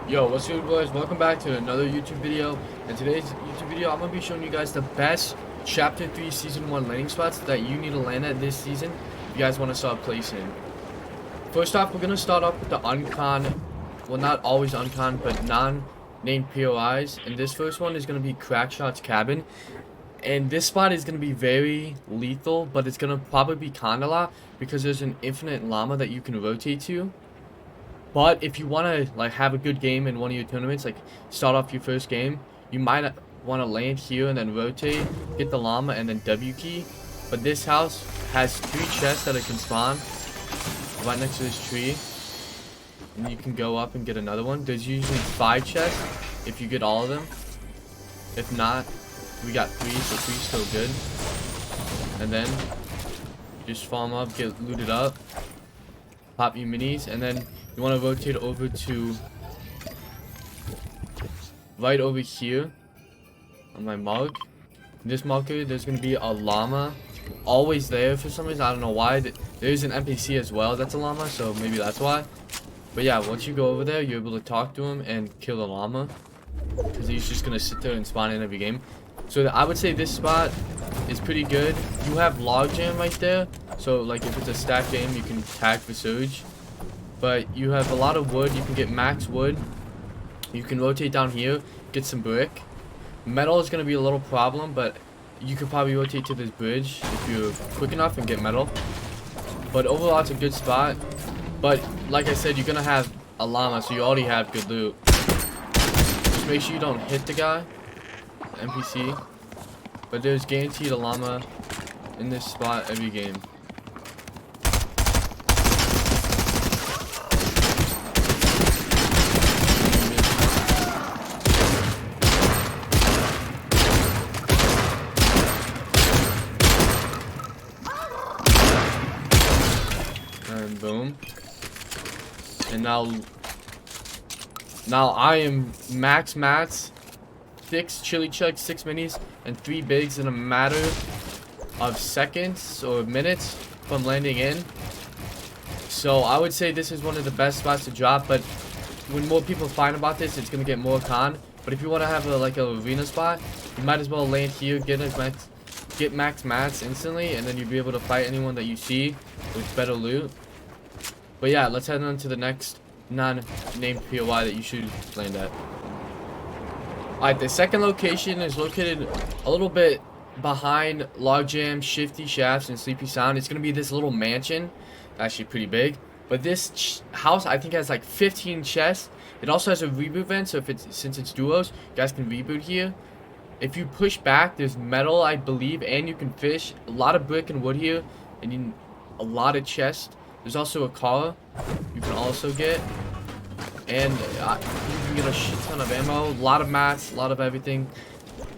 Yo, what's good, boys? Welcome back to another YouTube video. In today's YouTube video, I'm gonna be showing you guys the best Chapter 3 Season 1 landing spots that you need to land at this season if you guys want to start placing. First off, we're gonna start off with the uncon, well, not always uncon, but non-named POIs. And this first one is gonna be CrackShot's cabin. And this spot is gonna be very lethal, but it's gonna probably be kinda lot because there's an infinite llama that you can rotate to. But if you want to like have a good game in one of your tournaments, like start off your first game, you might want to land here and then rotate, get the llama, and then W key. But this house has 3 chests that it can spawn right next to this tree, and you can go up and get another one. There's usually 5 chests if you get all of them. If not, we got 3, so 3's still good. And then just farm up, get looted up, pop your minis, and then you want to rotate over to right over here on my mark. In this marker, there's going to be a llama always there for some reason. I don't know why. There's an NPC as well that's a llama, so maybe that's why. But yeah, once you go over there, you're able to talk to him and kill the llama, because he's just going to sit there and spawn in every game. So I would say this spot is pretty good. You have logjam right there, so like if it's a stack game, you can tag for surge. But you have a lot of wood. You can get max wood. You can rotate down here, get some brick. Metal is going to be a little problem, but you could probably rotate to this bridge if you're quick enough and get metal. But overall, it's a good spot. But like I said, you're going to have a llama, so you already have good loot. Just make sure you don't hit the guy, the NPC. But there's guaranteed a llama in this spot every game. And boom. And now I am max mats, 6 chili chucks, 6 minis, and 3 bigs in a matter of seconds or minutes from landing in. So I would say this is one of the best spots to drop, but when more people find about this, it's gonna get more con. But if you want to have like a arena spot, you might as well land here, get max mats instantly, and then you'll be able to fight anyone that you see with better loot. But yeah, let's head on to the next non-named POI that you should land at. Alright, the second location is located a little bit behind Logjam, Shifty Shafts, and Sleepy Sound. It's going to be this little mansion. Actually pretty big. But this house, I think, has like 15 chests. It also has a reboot vent, so since it's duos, you guys can reboot here. If you push back, there's metal, I believe, and you can fish. A lot of brick and wood here, and a lot of chests. There's also a car you can also get, and you can get a shit ton of ammo, a lot of mats, a lot of everything.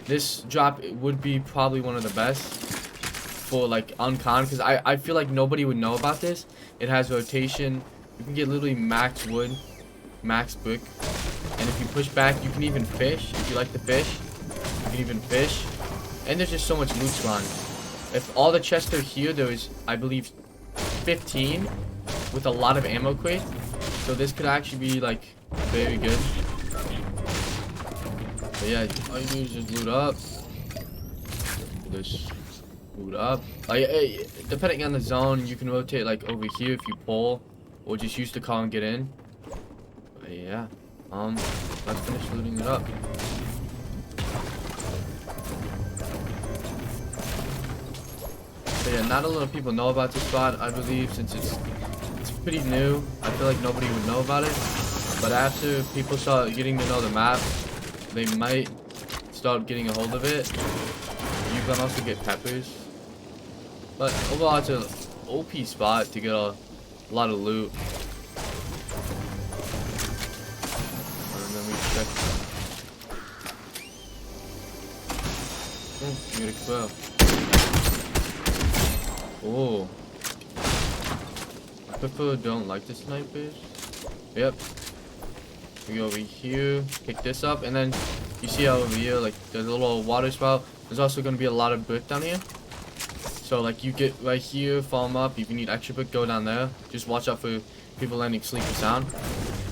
This drop would be probably one of the best for like uncon, because I feel like nobody would know about this. It has rotation. You can get literally max wood, max brick, and if you push back, you can even fish. If you like to fish, you can even fish. And there's just so much loot spawn. If all the chests are here, there is, I believe, 15 with a lot of ammo crate, so this could actually be like very good. But yeah, all you do is just loot up. Just loot up. Like, depending on the zone, you can rotate like over here if you pull, or just use the car and get in. But yeah, let's finish looting it up. But yeah, not a lot of people know about this spot, I believe, since it's pretty new. I feel like nobody would know about it. But after people start getting to know the map, they might start getting a hold of it. You can also get peppers. But overall, it's an OP spot to get a lot of loot. And then we check. Oh, you get a quail. Oh, I don't like the snipers. Yep. We go over here, pick this up, and then you see how over here, like there's a little water spout. There's also going to be a lot of brick down here. So like you get right here, farm up. If you need extra brick, go down there. Just watch out for people landing Sleepy Sound.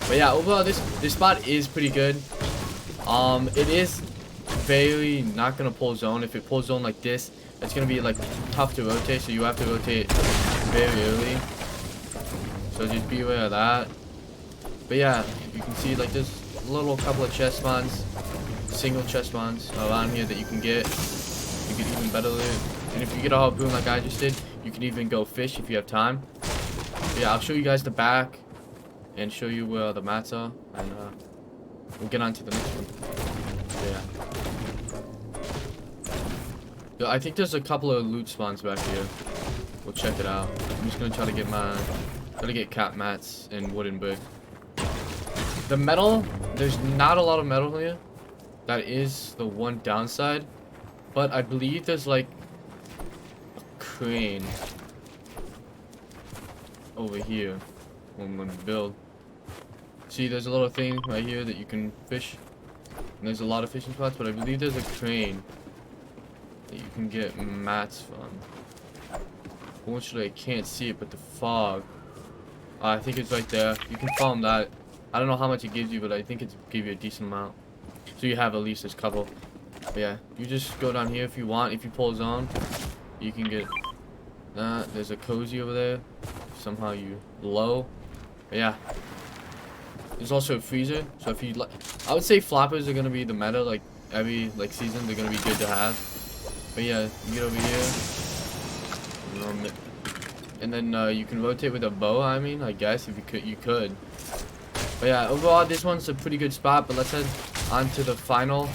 But yeah, overall this spot is pretty good. It is very not gonna pull zone. If it pulls zone like this, it's gonna be like tough to rotate, so you have to rotate very early. So just be aware of that. But yeah, you can see like there's a little couple of chest spawns, single chest spawns around here that you can get. You can even better loot. And if you get a harpoon like I just did, you can even go fish if you have time. But yeah, I'll show you guys the back and show you where the mats are, and we'll get on to the next one. Yeah, I think there's a couple of loot spawns back here. We'll check it out. I'm just gonna try to get cap mats and wooden brick. The metal, there's not a lot of metal here. That is the one downside, but I believe there's like a crane over here when we build. See, there's a little thing right here that you can fish, and there's a lot of fishing spots, but I believe there's a crane that you can get mats from. Unfortunately, I can't see it, but the fog, I think it's right there. You can farm that. I don't know how much it gives you, but I think it gives you a decent amount, so you have at least this couple. But yeah, you just go down here if you want. If you pull zone, you can get that. There's a cozy over there. Somehow you low. But yeah, there's also a freezer. So if you like, I would say flappers are gonna be the meta. Like every season, they're gonna be good to have. But yeah, you get over here, and then you can rotate with a bow. I mean, I guess if you could. But yeah, overall this one's a pretty good spot. But let's head on to the final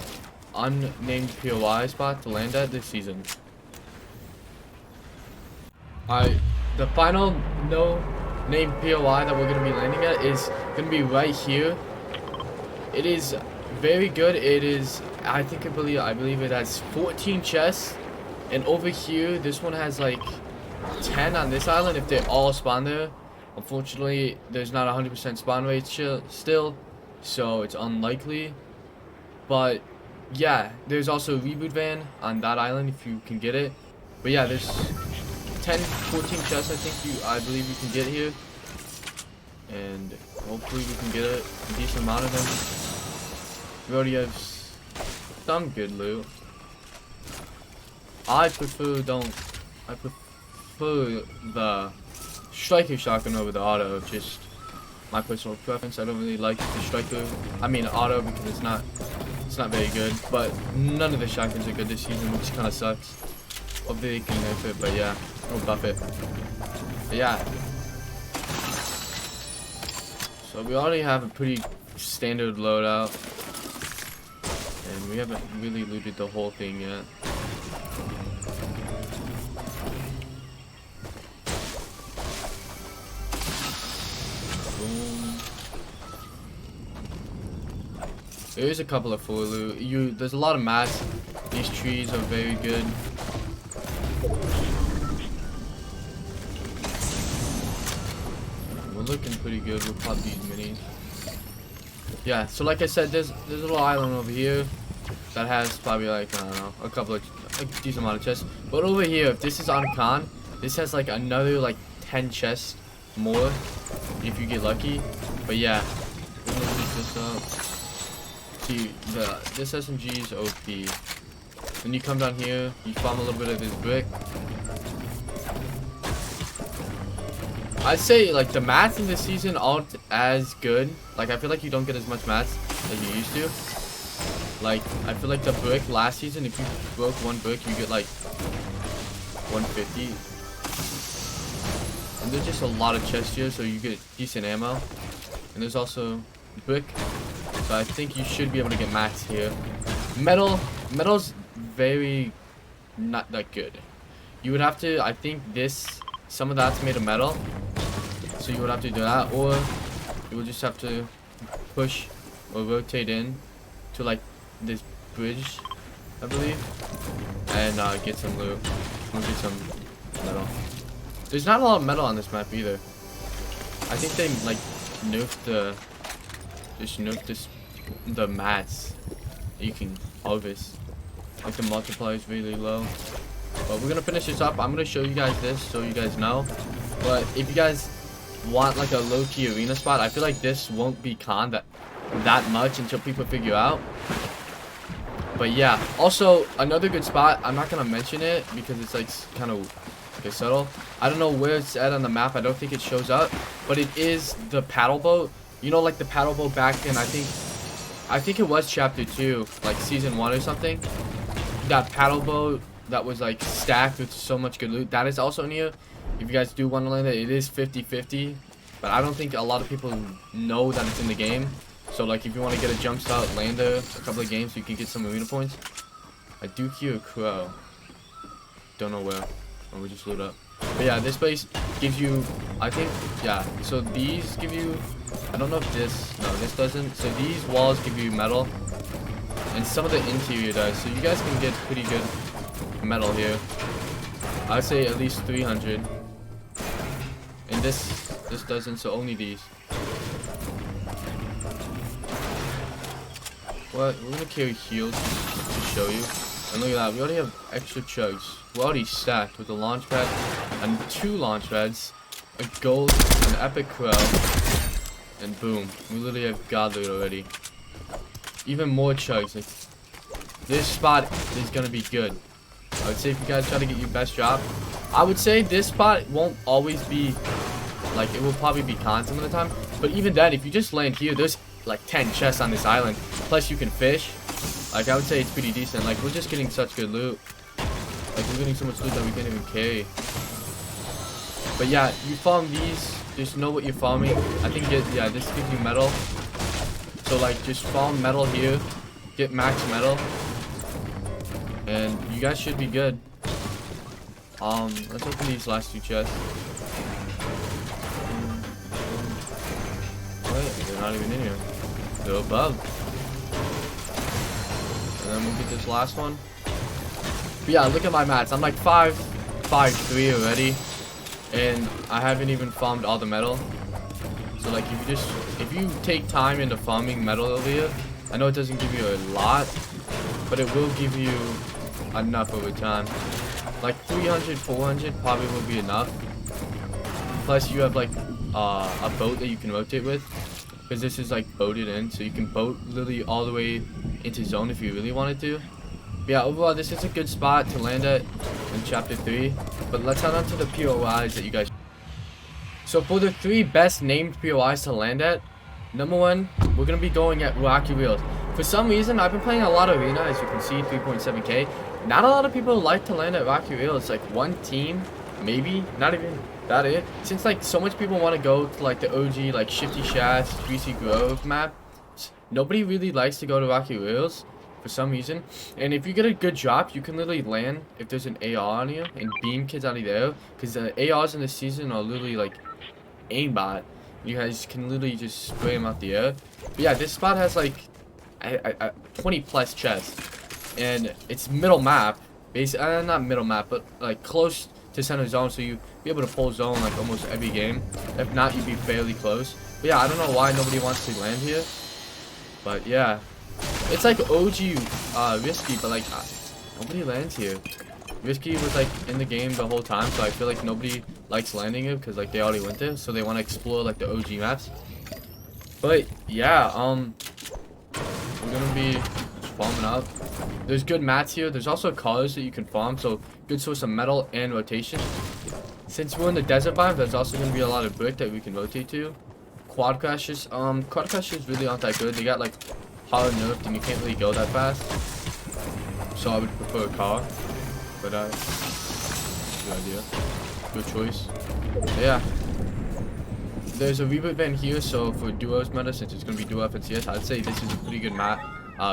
unnamed POI spot to land at this season. Alright, the final no name POI that we're gonna be landing at is gonna be right here. It is very good. It is, I believe it has 14 chests, and over here this one has like 10 on this island if they all spawn there. Unfortunately, there's not 100% spawn rate still, so it's unlikely. But yeah, there's also a reboot van on that island if you can get it. But yeah, there's 10, 14 chests I believe you can get here, and hopefully we can get a decent amount of them. We already have some good loot. I prefer the striker shotgun over the auto. Just my personal preference. I don't really like the striker. I mean auto because it's not very good. But none of the shotguns are good this season, which kind of sucks. Hopefully they can nerf it, but yeah, or buff it. But yeah. So we already have a pretty standard loadout, and we haven't really looted the whole thing yet. There is a couple of full loot. There's a lot of mats. These trees are very good. We're looking pretty good. We'll pop these minis. Yeah, so like I said, there's a little island over here that has probably like, I don't know, a couple of, a decent amount of chests. But over here, if this is on con, this has like another like 10 chests more if you get lucky. But yeah, we're gonna leave this up. See, this SMG is OP. Then you come down here, you farm a little bit of this brick. I'd say like the mats in this season aren't as good. Like I feel like you don't get as much mats as you used to. Like I feel like the brick last season, if you broke one brick, you get like 150. And there's just a lot of chests here, so you get decent ammo. And there's also brick. So I think you should be able to get mats here. Metal's very not that good. You would have to, I think some of that's made of metal. So you would have to do that, or you would just have to push or rotate in to like this bridge, I believe, and get some loot. Or get some metal. There's not a lot of metal on this map either. I think they like nerfed the mats that you can harvest. Like the multiplier is really low. But we're gonna finish this up. I'm gonna show you guys this so you guys know. But if you guys want like a low-key arena spot, I feel like this won't be conned that much until people figure out. But yeah, also another good spot, I'm not gonna mention it because it's like kind of subtle. I don't know where it's at on the map. I don't think it shows up, but it is the paddle boat. You know, like the paddle boat back in, I think it was chapter 2, like season 1 or something. That paddle boat that was like stacked with so much good loot, that is also new. If you guys do want to land it, it is 50-50, but I don't think a lot of people know that it's in the game. So like if you want to get a jump start, land there a couple of games so you can get some arena points. I do hear a crow. Don't know where. Or we just load up. But yeah, this place gives you, I think, yeah. So these give you, I don't know if this, no, this doesn't. So these walls give you metal, and some of the interior does. So you guys can get pretty good metal here. I'd say at least 300. And this doesn't, so only these. What? We're gonna carry heals to show you. And look at that, we already have extra chugs. We're already stacked with a launch pad and 2 launch pads, a gold, an epic crow, and boom. We literally have god loot already. Even more chugs. Like, this spot is gonna be good. I would say if you guys try to get your best drop, I would say this spot won't always be, like, it will probably be conned some of the time. But even then, if you just land here, there's like 10 chests on this island. Plus you can fish. Like, I would say it's pretty decent. Like, we're just getting such good loot. Like, we're getting so much loot that we can't even carry. But yeah, you farm these. Just know what you're farming. I think, yeah, this gives you metal. So, like, just farm metal here. Get max metal. And you guys should be good. Let's open these last 2 chests. Wait, they're not even in here. They're above. And then we'll get this last one. But yeah, look at my mats. I'm like 5-3 already. And I haven't even farmed all the metal. So like if you take time into farming metal over here, I know it doesn't give you a lot, but it will give you enough over time. Like 300, 400 probably will be enough. Plus you have like a boat that you can rotate with. Because this is like boated in, so you can boat literally all the way into zone if you really wanted to. But yeah, overall this is a good spot to land at in chapter 3. But let's head on to the POIs that you guys. So for the 3 best named POIs to land at, number 1, we're gonna be going at Rocky Wheels. For some reason, I've been playing a lot of arena, as you can see, 3.7k. Not a lot of people like to land at Rocky Wheels. It's like 1 team, maybe, not even that it. Since like so much people want to go to like the OG like Shifty Shafts, Greasy Grove map, nobody really likes to go to Rocky Wheels for some reason. And if you get a good drop, you can literally land if there's an AR on you and beam kids out of there. Because the ARs in this season are literally like aimbot. You guys can literally just spray them out the air. But yeah, this spot has like 20 plus chests. And it's middle map. Basically, not middle map, but like close to center zone, so you be able to pull zone like almost every game. If not, you'd be fairly close. But yeah, I don't know why nobody wants to land here. But yeah, it's like OG Risky, but like nobody lands here. Risky was like in the game the whole time, so I feel like nobody likes landing it because like they already went there, so they want to explore like the OG maps. But yeah, we're gonna be farming up. There's good mats here. There's also cars that you can farm, so good source of metal and rotation. Since we're in the desert biome, there's also going to be a lot of brick that we can rotate to. Quad crashes. Quad crashes really aren't that good. They got like hard nerfed and you can't really go that fast. So I would prefer a car. But good idea. Good choice. Yeah. There's a reboot van here, so for duos meta, since it's going to be duo FNCS, I'd say this is a pretty good map.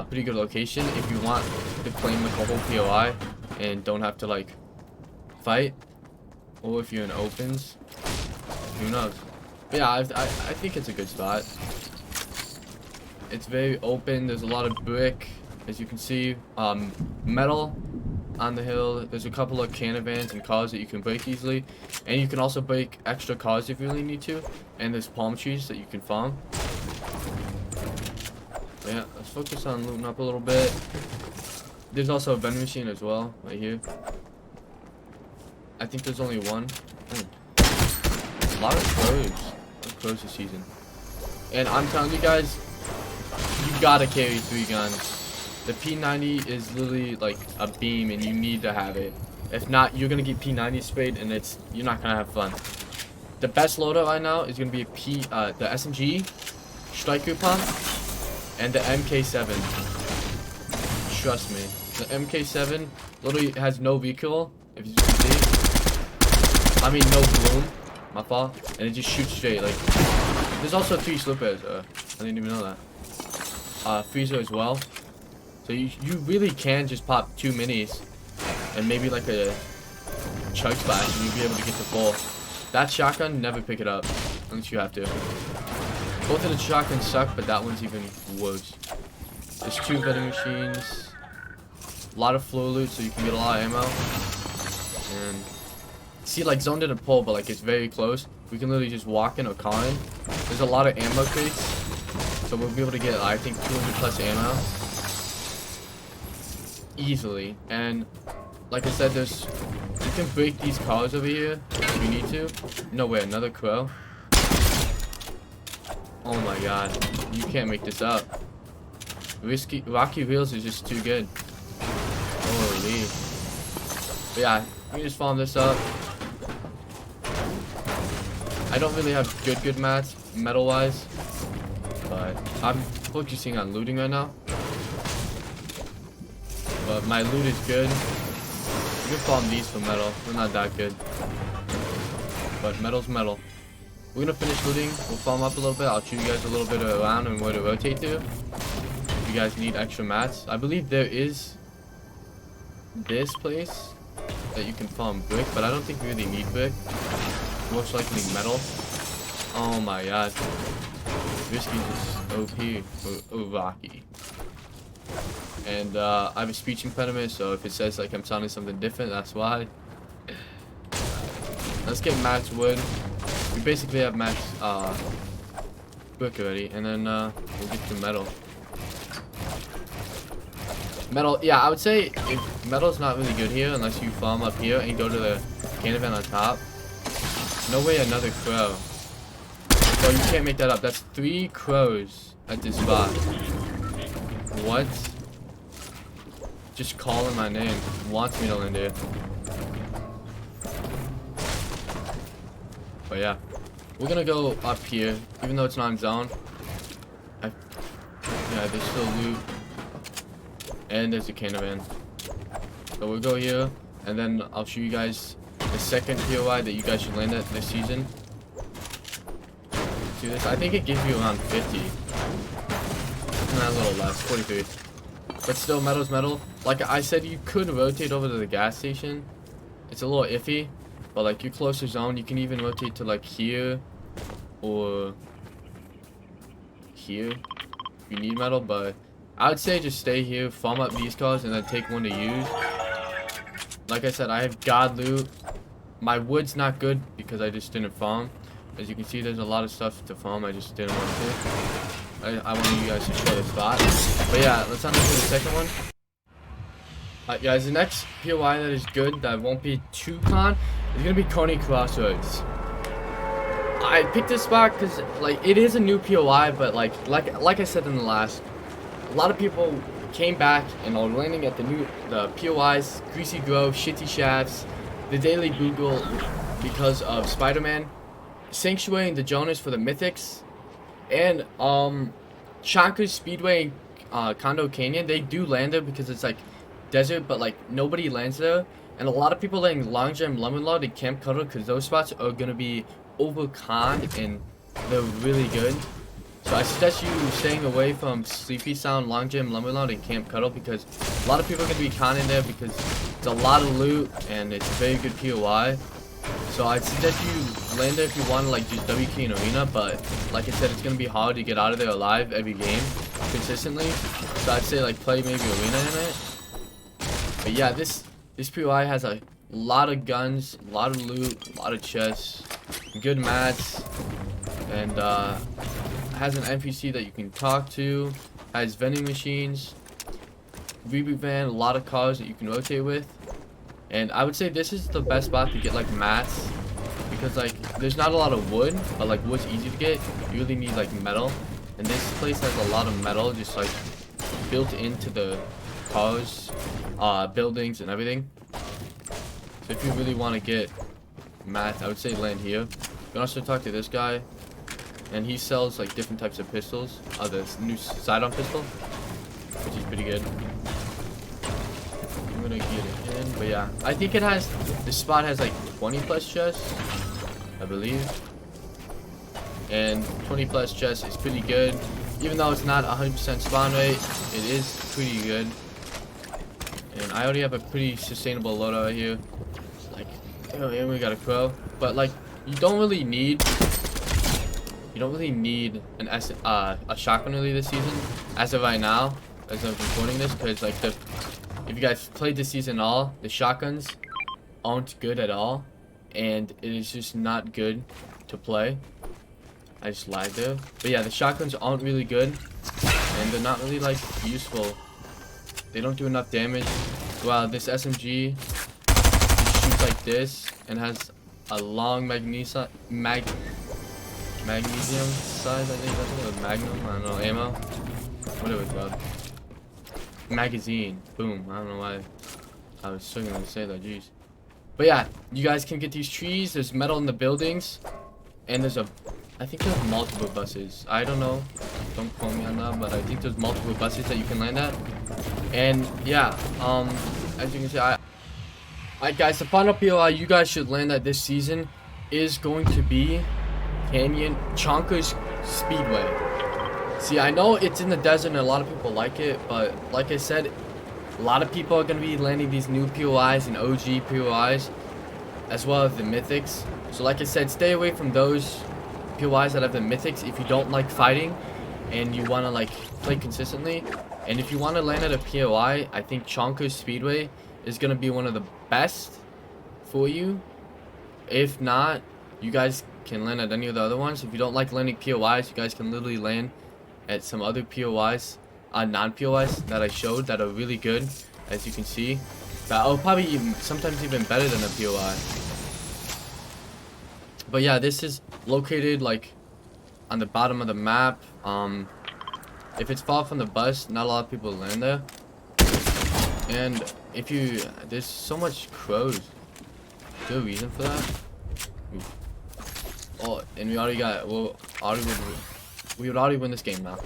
Pretty good location if you want to claim like a whole POI and don't have to like fight, or if you're in opens, who knows. But yeah, I think it's a good spot. It's very open. There's a lot of brick, as you can see. Metal on the hill. There's a couple of caravans and cars that you can break easily, and you can also break extra cars if you really need to. And there's palm trees that you can farm. Yeah, let's focus on looting up a little bit. There's also a vending machine as well, right here. I think there's only one. A lot of crows. crows this season. And I'm telling you guys, you gotta carry 3 guns. The P90 is literally like a beam, and you need to have it. If not, you're gonna get P90 sprayed, and you're not gonna have fun. The best loadout right now is gonna be the SMG, Striker Pump, and the MK7. Trust me, the MK7 literally has no recoil, if you can see. I mean, no bloom, my fault, and it just shoots straight. Like, there's also 3 slippers. I didn't even know that. Freezer as well. So you really can just pop 2 minis and maybe like a chug splash, and you'll be able to get the full. That shotgun, never pick it up unless you have to. Both of the shotguns suck, but that one's even worse. There's 2 vending machines, a lot of floor loot, so you can get a lot of ammo. And see, like, zone didn't pull, but like it's very close. We can literally just walk in or call in. There's a lot of ammo crates, so we'll be able to get, I think, 200 plus ammo easily. And like I said, you can break these cars over here if you need to. No way, another crow. Oh my god, you can't make this up. Rocky Wheels is just too good. Holy. But yeah, we can just farm this up. I don't really have good mats, metal wise, but I'm focusing on looting right now. But my loot is good. We can farm these for metal. They're not that good. But metal's metal. We're gonna finish looting. We'll farm up a little bit. I'll show you guys a little bit around and where to rotate to. If you guys need extra mats. I believe there is this place that you can farm brick, but I don't think we really need brick. Most likely metal. Oh my god. Risky is OP. Or Rocky. And I have a speech impediment, so if it says like I'm sounding something different, that's why. Let's get max wood. We basically have max brick already, and then we'll get to metal. Metal, yeah, I would say if metal's not really good here unless you farm up here and go to the caravan on top. No way another crow. Oh, you can't make that up. That's 3 crows at this spot. What? Just calling my name. Wants me to land here. But yeah. We're gonna go up here, even though it's not in zone. Yeah, there's still loot. And there's a caravan. So we'll go here, and then I'll show you guys the second POI that you guys should land at this season. Do this. I think it gives you around 50. Not a little less, 43. But still, metal's metal. Like I said, you could rotate over to the gas station. It's a little iffy, but like you're closer zone, you can even rotate to like here or here if you need metal. But I would say just stay here, farm up these cars, and then take one to use. Like I said, I have god loot. My wood's not good because I just didn't farm. As you can see, there's a lot of stuff to farm. I just didn't want to. I wanted you guys to show the spot. But yeah, let's on to the second one. Guys, the next POI that is good, that won't be too con, is going to be Coney CrossRoads. I picked this spot because, like, it is a new POI, but like I said in the last, a lot of people came back and are landing at the POIs, Greasy Grove, Shitty Shafts, the Daily Google because of Spider-Man, Sanctuary and the Jonas for the Mythics, and Chonkers Speedway and Condo Canyon. They do land there because it's like desert, but like nobody lands there, and a lot of people landing Long Jam, Lemon Lodge, and Camp Cuddle because those spots are gonna be overconned and they're really good. So I suggest you staying away from Sleepy Sound, Long Jam, Lemon Lodge, and Camp Cuddle because a lot of people are gonna be conning there because it's a lot of loot and it's a very good POI. So I'd suggest you land there if you want to like just WK and Arena, but like I said, it's gonna be hard to get out of there alive every game consistently. So I'd say like play maybe Arena in it. But yeah, this POI has a lot of guns, a lot of loot, a lot of chests, good mats, and has an NPC that you can talk to, has vending machines, reboot van, a lot of cars that you can rotate with. And I would say this is the best spot to get like mats because like there's not a lot of wood, but like wood's easy to get. You really need like metal, and this place has a lot of metal just like built into the cars, buildings and everything. So if you really want to get mats, I would say land here. You can also talk to this guy, and he sells like different types of pistols. This new side-on pistol, which is pretty good. I'm gonna get it in, but yeah, I think it has, this spot has like 20 plus chests, I believe, and 20 plus chests is pretty good. Even though it's not 100% spawn rate, it is pretty good. And I already have a pretty sustainable loadout right here. Like, and we got a crow, but like you don't really need an a shotgun really this season as of right now, as I'm recording this, because like if you guys played this season all, the shotguns aren't good at all, and it is just not good to play. I just lied there, but yeah, the shotguns aren't really good, and they're not really like useful. They don't do enough damage. Wow, this SMG just shoots like this and has a long magnesium size, I think that's what, magnum, I don't know, ammo, whatever it's called. Magazine, boom, I don't know why I was struggling to say that, jeez. But yeah, you guys can get these trees, there's metal in the buildings, and there's I think there's multiple buses, I don't know, don't quote me on that, but I think there's multiple buses that you can land at. And yeah, as you can see, alright guys, the final POI you guys should land at this season is going to be Chonkers Speedway. See, I know it's in the desert and a lot of people like it, but like I said, a lot of people are going to be landing these new POIs and OG POIs, as well as the mythics. So like I said, stay away from those POIs that have the mythics if you don't like fighting and you want to like play consistently. And if you want to land at a POI, I think Chonkers Speedway is going to be one of the best for you. If not, you guys can land at any of the other ones. If you don't like landing POIs, you guys can literally land at some other POIs, non-POIs that I showed that are really good, as you can see. That are probably sometimes even better than a POI. But yeah, this is located like on the bottom of the map. If it's far from the bus, not a lot of people land there. And if you, there's so much crows. Is there a reason for that? Oof. Oh, and we already got, well, we would already win this game now.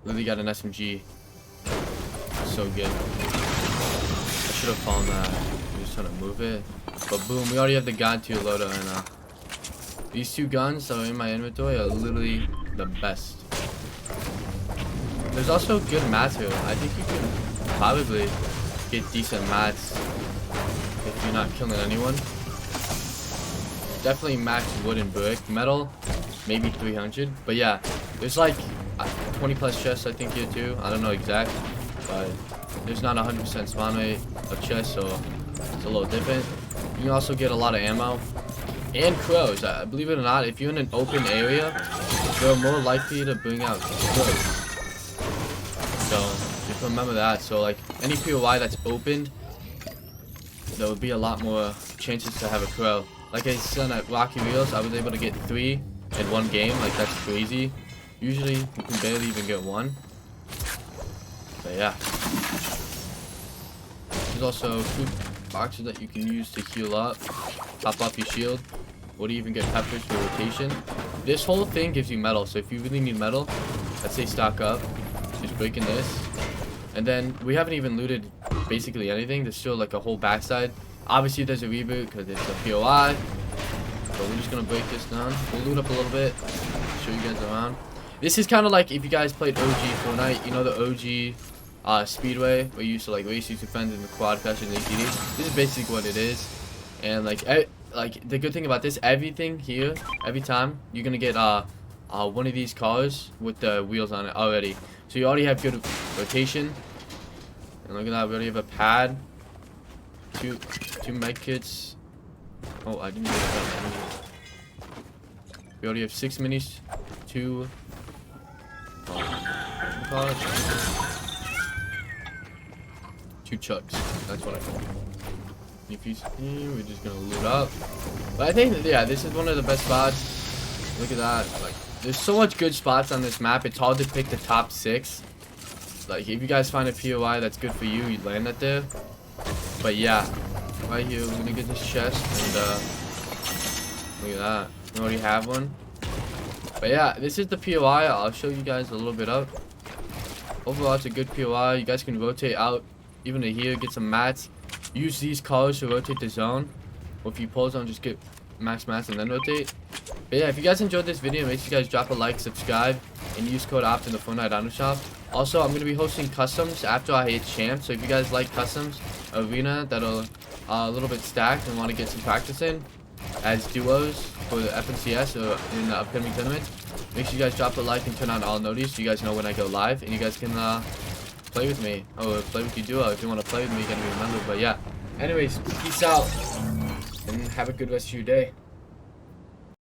Literally got an SMG. So good. I should have found that. We just trying to move it. But boom, we already have the God tier loader, and these two guns that are in my inventory are literally the best. There's also good mats here. I think you can probably get decent mats if you're not killing anyone. Definitely max wood and brick. Metal, maybe 300. But yeah, there's like 20 plus chests I think here too. I don't know exact, but there's not 100% spawn rate of chests, so it's a little different. You can also get a lot of ammo and crows. Believe it or not, if you're in an open area, they're more likely to bring out crows. So just remember that. So like any POI that's opened, there would be a lot more chances to have a crow. Like I said at Rocky Wheels, I was able to get 3 in one game. Like that's crazy. Usually you can barely even get 1. But yeah. There's also food boxes that you can use to heal up, top off your shield, or to even get peppers for rotation. This whole thing gives you metal, so if you really need metal, let's say stock up, just breaking this. And then we haven't even looted basically anything. There's still like a whole backside. Obviously there's a reboot because it's a POI, but we're just gonna break this down. We'll loot up a little bit, show you guys around. This is kind of like if you guys played OG Fortnite, you know the OG Speedway, where you used to like race your friends in the quad crash and ATV. This is basically what it is. And like the good thing about this, everything here, every time you're gonna get one of these cars with the wheels on it already. So you already have good rotation. And look at that, we already have a pad, two med kits. Oh, I didn't get that. We already have 6 minis, 2 cars, 2 chucks. That's what I call them. If you see, we're just gonna loot up. But I think, yeah, this is one of the best spots. Look at that. Like, there's so much good spots on this map. It's hard to pick the top 6. Like, if you guys find a POI that's good for you, you land it there. But yeah, right here, we're gonna get this chest, and look at that. We already have one. But yeah, this is the POI. I'll show you guys a little bit up. Overall, it's a good POI. You guys can rotate out even to here, get some mats. Use these cars to rotate the zone. Or if you pull zone, just get max mats and then rotate. But yeah, if you guys enjoyed this video, make sure you guys drop a like, subscribe, and use code OPT in the Fortnite item shop. Also, I'm going to be hosting customs after I hit champ. So if you guys like customs, arena that are a little bit stacked and want to get some practice in as duos for the FNCS or in the upcoming tournament, make sure you guys drop a like and turn on all notice so you guys know when I go live, and you guys can play with me or play with your duo. If you want to play with me, you gotta be a member. But yeah, anyways, peace out and have a good rest of your day.